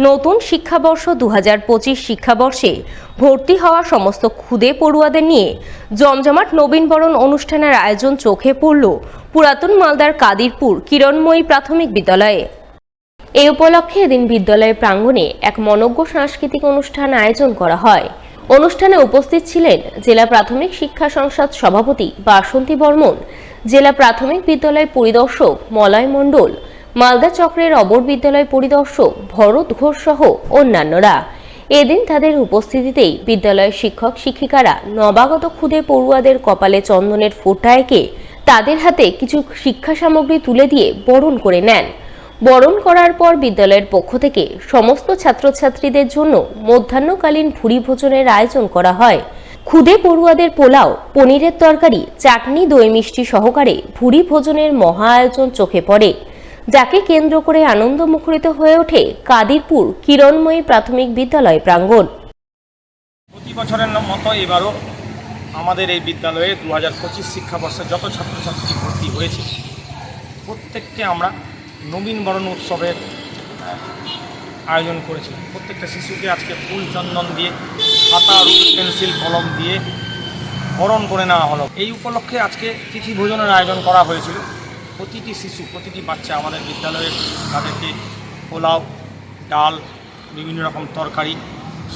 নতুন শিক্ষাবর্ষ 2025 শিক্ষাবর্ষে ভর্তি হওয়া সমস্ত ক্ষুদে পড়ুয়াদের নিয়ে জমজমাট নবীনবরণ অনুষ্ঠানের আয়োজন চোখে পড়ল পুরাতন মালদার কাদিরপুর কিরণময়ী প্রাথমিক বিদ্যালয়ে। এই উপলক্ষে এদিন বিদ্যালয়ের প্রাঙ্গণে এক মনোজ্ঞ সাংস্কৃতিক অনুষ্ঠান আয়োজন করা হয়। অনুষ্ঠানে উপস্থিত ছিলেন জেলা প্রাথমিক শিক্ষা সংসদ সভাপতি বাসন্তী বর্মন, জেলা প্রাথমিক বিদ্যালয় পরিদর্শক মলয় মণ্ডল, মালদা চক্রের অবর বিদ্যালয় পরিদর্শক ভরত ঘোষ সহ অন্যান্যরা। এদিন তাদের উপস্থিতিতেই বিদ্যালয়ের শিক্ষক শিক্ষিকারা নবাগত ক্ষুদে পড়ুয়াদের কপালে চন্দনের ফোঁটা এঁকে তাদের হাতে কিছু শিক্ষা সামগ্রী তুলে দিয়ে বরণ করে নেন। বরণ করার পর বিদ্যালয়ের পক্ষ থেকে সমস্ত ছাত্রছাত্রীদের জন্য মধ্যাহ্নকালীন ভুরি ভোজনের আয়োজন করা হয়। ক্ষুদে পড়ুয়াদের পোলাও, পনিরের তরকারি, চাটনি, দই মিষ্টি সহকারে ভুরি ভোজনের মহা আয়োজন চোখে পড়ে, যাকে কেন্দ্র করে আনন্দ মুখরিত হয়ে ওঠে কাদিরপুর কিরণময়ী প্রাথমিক বিদ্যালয় প্রাঙ্গণ। প্রতি বছরের মতো এবারও আমাদের এই বিদ্যালয়ে 2025 শিক্ষাবর্ষে যত ছাত্রছাত্রী ভর্তি হয়েছে প্রত্যেককে আমরা নবীনবরণ উৎসবের আয়োজন করেছিলাম। প্রত্যেকটা শিশুকে আজকে ফুল চন্দন দিয়ে, খাতা, রুল, পেন্সিল, কলম দিয়ে বরণ করে নেওয়া হলো। এই উপলক্ষে আজকে তিথি ভোজনের আয়োজন করা হয়েছিল। প্রতিটি শিশু, প্রতিটি বাচ্চা আমাদের বিদ্যালয়ের তাদেরকে পোলাও, ডাল, বিভিন্ন রকম তরকারি,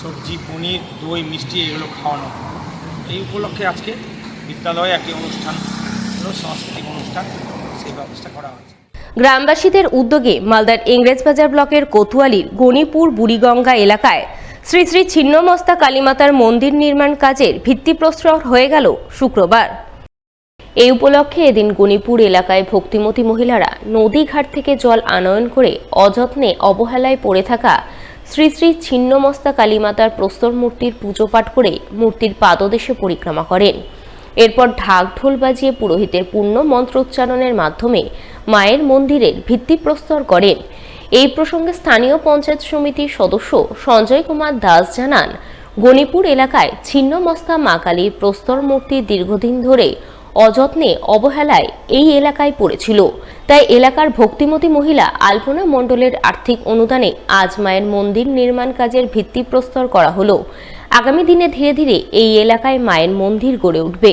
সবজি, পনির, দই, মিষ্টি এগুলো খাওয়ানো। এই উপলক্ষে আজকে বিদ্যালয়ে একটি অনুষ্ঠান হলো, সাংস্কৃতিক অনুষ্ঠান, সেই ব্যবস্থা করা হয়েছে। গ্রামবাসীদের উদ্যোগে মালদার ইংরেজবাজার ব্লকের কোতোয়ালির গণিপুর বুড়িগঙ্গা এলাকায় শ্রী শ্রী ছিন্নমস্তা কালীমাতার মন্দির নির্মাণ কাজের ভিত্তিপ্রস্তর হয়ে গেল শুক্রবার। এই উপলক্ষে এদিন গণিপুর এলাকায় ভক্তিমতী মহিলারা নদী ঘাট থেকে জল আনয়ন করে অযত্নে অবহেলায় পড়ে থাকা শ্রী শ্রী ছিন্নমস্তা কালীমাতার প্রস্তর মূর্তির পুজো পাঠ করে মূর্তির পাদদেশে পরিক্রমা করেন। এরপর ঢাক ঢোল বাজিয়ে পুরোহিতের পূর্ণ মন্ত্রোচ্চারণের মাধ্যমে মায়ের মন্দিরের ভিত্তিপ্রস্তর করেন। এই প্রসঙ্গে স্থানীয় পঞ্চায়েত সমিতির সদস্য সঞ্জয় কুমার দাস জানান, গণিপুর এলাকায় ছিন্নমস্তা মা কালীর প্রস্তর মূর্তি দীর্ঘদিন ধরে অযত্নে অবহেলায় এই এলাকায় পড়েছিল। তাই এলাকার ভক্তিমতী মহিলা আলপনা মণ্ডলের আর্থিক অনুদানে আজ মায়ের মন্দির নির্মাণ কাজের ভিত্তিপ্রস্তর করা হলো। আগামী দিনে ধীরে ধীরে এই এলাকায় মায়ের মন্দির গড়ে উঠবে।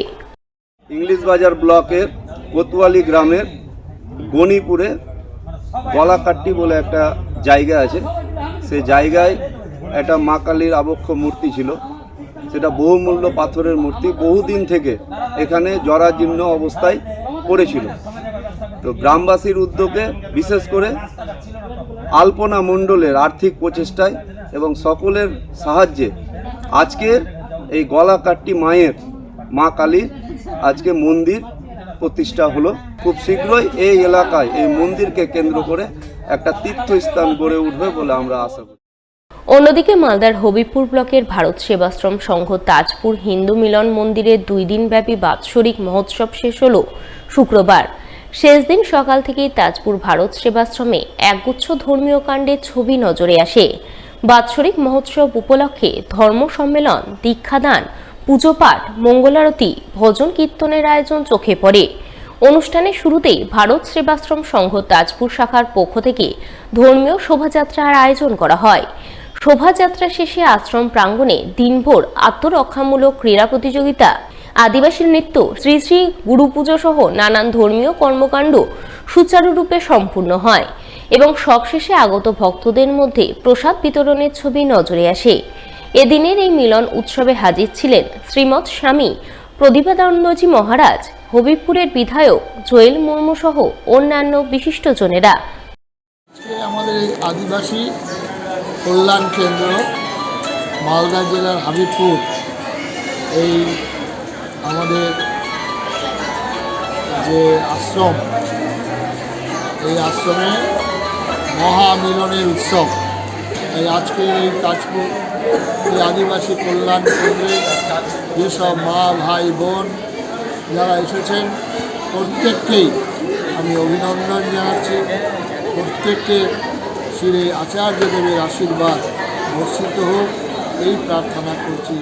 ইংরেজবাজার ব্লকের কোতোয়ালি গ্রামের গণিপুরে গলাকাট্টি বলে একটা জায়গা আছে। সেই জায়গায় একটা মা কালীর আবক্ষ মূর্তি ছিল। সেটা বহুমূল্য পাথরের মূর্তি, বহুদিন থেকে এখানে জরাজীর্ণ অবস্থায় পড়েছিল। তো গ্রামবাসীর উদ্যোগে, বিশেষ করে আলপনা মণ্ডলের আর্থিক প্রচেষ্টায় এবং সকলের সাহায্যে আজকের এই গলাকাট্টি মায়ের, মা কালীর আজকে মন্দির প্রতিষ্ঠা হলো। খুব শীঘ্রই এই এলাকায় এই মন্দিরকে কেন্দ্র করে একটা তীর্থস্থান গড়ে উঠবে বলে আমরা আশা করি। অন্যদিকে মালদার হবিবপুর ব্লকের ভারত সেবাশ্রম সংঘ তাজপুর হিন্দু মিলন মন্দিরে 2 দিনব্যাপী বাৎসরিক মহোৎসব শেষ হল শুক্রবার। শেষ দিন সকাল থেকেই তাজপুর ভারত সেবাশ্রমে একগুচ্ছ ধর্মীয় কাণ্ডের ছবি নজরে আসে। বাৎসরিক মহোৎসব উপলক্ষে ধর্ম সম্মেলন, দীক্ষাদান, পুজো পাঠ, মঙ্গলারতি, ভজন কীর্তনের আয়োজন চোখে পড়ে। অনুষ্ঠানের শুরুতেই ভারত সেবাশ্রম সংঘ তাজপুর শাখার পক্ষ থেকে ধর্মীয় শোভাযাত্রার আয়োজন করা হয়। শোভাযাত্রা শেষে আশ্রম প্রাঙ্গণে দিনভর আত্মরক্ষামূলক ক্রীড়া প্রতিযোগিতা, আদিবাসী নৃত্য, শ্রী শ্রী গুরু পুজো সহ নানান ধর্মীয় কর্মকাণ্ড সুচারুরূপে সম্পূর্ণ হয় এবং সবশেষে আগত ভক্তদের মধ্যে প্রসাদ বিতরণের ছবি নজরে আসে। এদিনের এই মিলন উৎসবে হাজির ছিলেন শ্রীমৎ স্বামী প্রদীপানন্দজি মহারাজ, হবিবপুরের বিধায়ক জোয়েল মুর্মু সহ অন্যান্য বিশিষ্টজনেরা। আমাদের এই আদিবাসী কল্যাণ কেন্দ্র মালদা জেলার হবিবপুর, এই আমাদের যে আশ্রম, এই আশ্রমে মহামিলনের উৎসব। এই আজকের এই তাজপুর এই আদিবাসী কল্যাণ কেন্দ্রে যেসব মা, ভাই, বোন যারা এসেছেন প্রত্যেককেই আমি অভিনন্দন জানাচ্ছি। প্রত্যেককে শ্রী আচার্য দেবের আশীর্বাদ বর্ষিত হোক এই প্রার্থনা করছি।